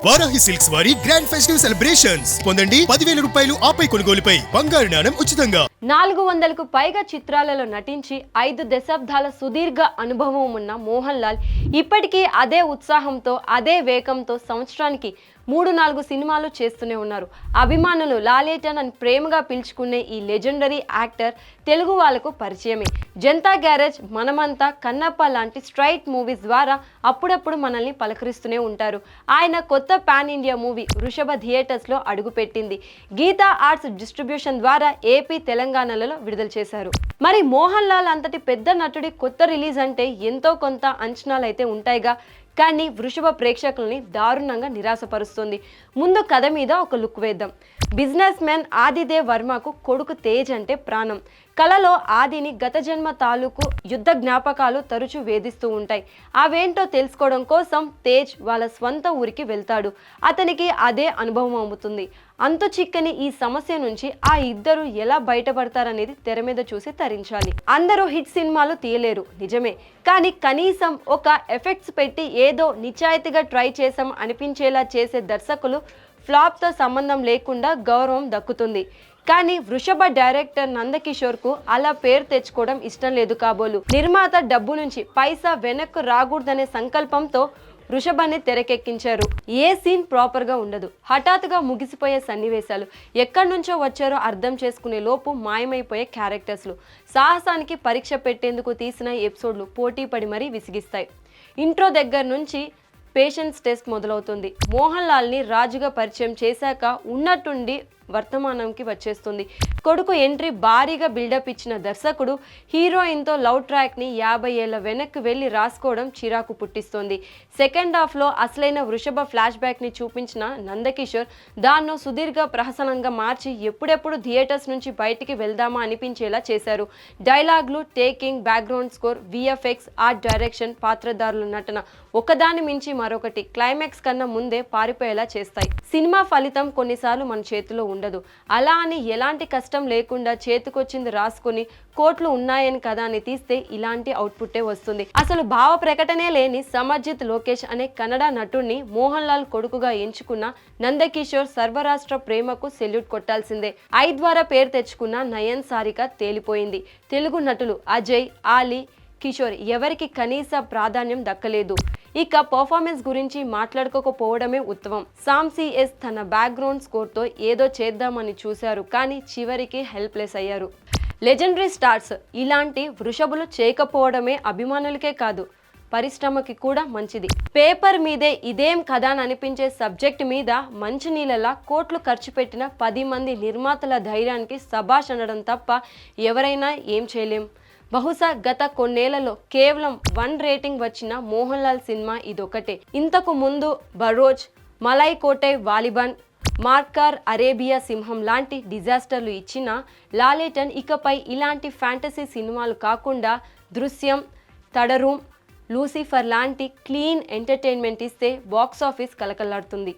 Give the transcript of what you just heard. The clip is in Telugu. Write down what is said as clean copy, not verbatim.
వారాహి సిల్క్స్ వారి గ్రాండ్ ఫెస్టివ్ సెలబ్రేషన్స్ పొందండి 10,000 రూపాయలు ఆపై కొనుగోలుపై బంగారు నాణెం ఉచితంగా. 400కు పైగా చిత్రాలలో నటించి 5 దశాబ్దాల సుదీర్ఘ అనుభవం ఉన్న మోహన్ లాల్ ఇప్పటికీ అదే ఉత్సాహంతో అదే వేగంతో సంవత్సరానికి 3-4 సినిమాలు చేస్తూనే ఉన్నారు. అభిమానులు లాలేటన్ అని ప్రేమగా పిలుచుకునే ఈ లెజెండరీ యాక్టర్ తెలుగు వాళ్ళకు పరిచయమే. జనతా గ్యారేజ్, మనమంతా, కన్నప్ప లాంటి స్ట్రైట్ మూవీస్ ద్వారా అప్పుడప్పుడు మనల్ని పలకరిస్తూనే ఉంటారు. ఆయన కొత్త పాన్ ఇండియా మూవీ వృషభ థియేటర్స్లో అడుగుపెట్టింది. గీతా ఆర్ట్స్ డిస్ట్రిబ్యూషన్ ద్వారా ఏపీ, తెలంగాణలలో విడుదల చేశారు. మరి మోహన్ లాల్ అంతటి పెద్ద నటుడి కొత్త రిలీజ్ అంటే ఎంతో కొంత అంచనాలు అయితే ఉంటాయిగా. కానీ వృషభ ప్రేక్షకుల్ని దారుణంగా నిరాశపరుస్తుంది. ముందు కథ మీద ఒక లుక్ వేద్దాం. బిజినెస్ మ్యాన్ ఆదిదేవ్ వర్మకు కొడుకు తేజ్ అంటే ప్రాణం. కళలో ఆదిని గత జన్మ తాలూకు యుద్ధ జ్ఞాపకాలు తరచూ వేధిస్తూ ఉంటాయి. అవేంటో తెలుసుకోవడం కోసం తేజ్ వాళ్ళ స్వంత ఊరికి వెళ్తాడు. అతనికి అదే అనుభవం అవుతుంది. అంతు చిక్కని ఈ సమస్య నుంచి ఆ ఇద్దరు ఎలా బయటపడతారనేది తెర మీద చూసి తరించాలి. అందరూ హిట్ సినిమాలు తీయలేరు, నిజమే. కానీ కనీసం ఒక ఎఫెక్ట్స్ పెట్టి ఏదో నిజాయితీగా ట్రై చేసాం అనిపించేలా చేసే దర్శకులు ఫ్లాప్తో సంబంధం లేకుండా గౌరవం దక్కుతుంది. కానీ వృషభ డైరెక్టర్ నందకిషోర్కు అలా పేరు తెచ్చుకోవడం ఇష్టం లేదు కాబోలు. నిర్మాత డబ్బు నుంచి పైసా వెనక్కు రాకూడదనే సంకల్పంతో వృషభాన్ని తెరకెక్కించారు. ఏ సీన్ ప్రాపర్గా ఉండదు. హఠాత్తుగా ముగిసిపోయే సన్నివేశాలు, ఎక్కడి నుంచో వచ్చారో అర్థం చేసుకునే లోపు మాయమైపోయే క్యారెక్టర్స్లు, సాహసానికి పరీక్ష పెట్టేందుకు తీసిన ఎపిసోడ్లు పోటీ పడి మరీ విసిగిస్తాయి. ఇంట్రో దగ్గర నుంచి పేషెన్స్ టెస్ట్ మొదలవుతుంది. మోహన్ లాల్ని రాజుగా పరిచయం చేశాక ఉన్నట్టుండి వర్తమానంకి వచ్చేస్తుంది. కొడుకు ఎంట్రీ భారీగా బిల్డప్ ఇచ్చిన దర్శకుడు హీరోయిన్తో లవ్ ట్రాక్ని 50 ఏళ్ల వెనక్కి వెళ్ళి రాసుకోవడం చిరాకు పుట్టిస్తోంది. సెకండ్ హాఫ్లో అసలైన వృషభ ఫ్లాష్ బ్యాక్ని చూపించిన నందకిషోర్ దాన్నో సుదీర్ఘ ప్రహసనంగా మార్చి ఎప్పుడెప్పుడు థియేటర్స్ నుంచి బయటికి వెళ్దామా అనిపించేలా చేశారు. డైలాగ్లు, taking, background score, VFX, art direction, పాత్రధారుల నటన ఒకదాని మించి మరొకటి క్లైమాక్స్ కన్నా ముందే పారిపోయేలా చేస్తాయి. సినిమా ఫలితం కొన్నిసార్లు మన చేతిలో ఉండదు. అలా అని ఎలాంటి కష్టం లేకుండా చేతికొచ్చింది రాసుకుని కోట్లు ఉన్నాయని కదా అని తీస్తే ఇలాంటి అవుట్పుట్టే వస్తుంది. అసలు భావ ప్రకటనే లేని సమర్జిత్ లోకేష్ అనే కన్నడ నటుడిని మోహన్ లాల్ కొడుకుగా ఎంచుకున్న నందకిషోర్ సర్వరాష్ట్ర ప్రేమకు సెల్యూట్ కొట్టాల్సిందే. ఐ ద్వారా పేరు తెచ్చుకున్న నయన్ సారిక తేలిపోయింది. తెలుగు నటులు అజయ్, ఆలీ, కిషోర్ ఎవరికి కనీస ప్రాధాన్యం దక్కలేదు. ఇక పర్ఫార్మెన్స్ గురించి మాట్లాడుకోకపోవడమే ఉత్తమం. సామ్ సిఎస్ తన బ్యాక్గ్రౌండ్ స్కోర్తో ఏదో చేద్దామని చూశారు, కానీ చివరికి హెల్ప్లెస్ అయ్యారు. లెజెండరీ స్టార్స్ ఇలాంటి వృషభులు చేయకపోవడమే అభిమానులకే కాదు, పరిశ్రమకి కూడా మంచిది. పేపర్ మీదే ఇదేం కథ అని అనిపించే సబ్జెక్ట్ మీద మంచినీళ్ళలా కోట్లు ఖర్చు పెట్టిన 10 మంది నిర్మాతల ధైర్యానికి సబాష్ అనడం తప్ప ఎవరైనా ఏం చేయలేం. బహుశా గత కొన్నేళ్లలో కేవలం 1 రేటింగ్ వచ్చిన మోహన్ లాల్ సినిమా ఇదొకటే. ఇంతకు ముందు బరోజ్, మలై కోటై వాలిబాన్, మార్కార్, అరేబియా సింహం లాంటి డిజాస్టర్లు ఇచ్చిన లాలేటన్ ఇకపై ఇలాంటి ఫ్యాంటసీ సినిమాలు కాకుండా దృశ్యం, తడరూమ్, లూసిఫర్ లాంటి క్లీన్ ఎంటర్టైన్మెంట్ ఇస్తే బాక్సాఫీస్ కలకలాడుతుంది.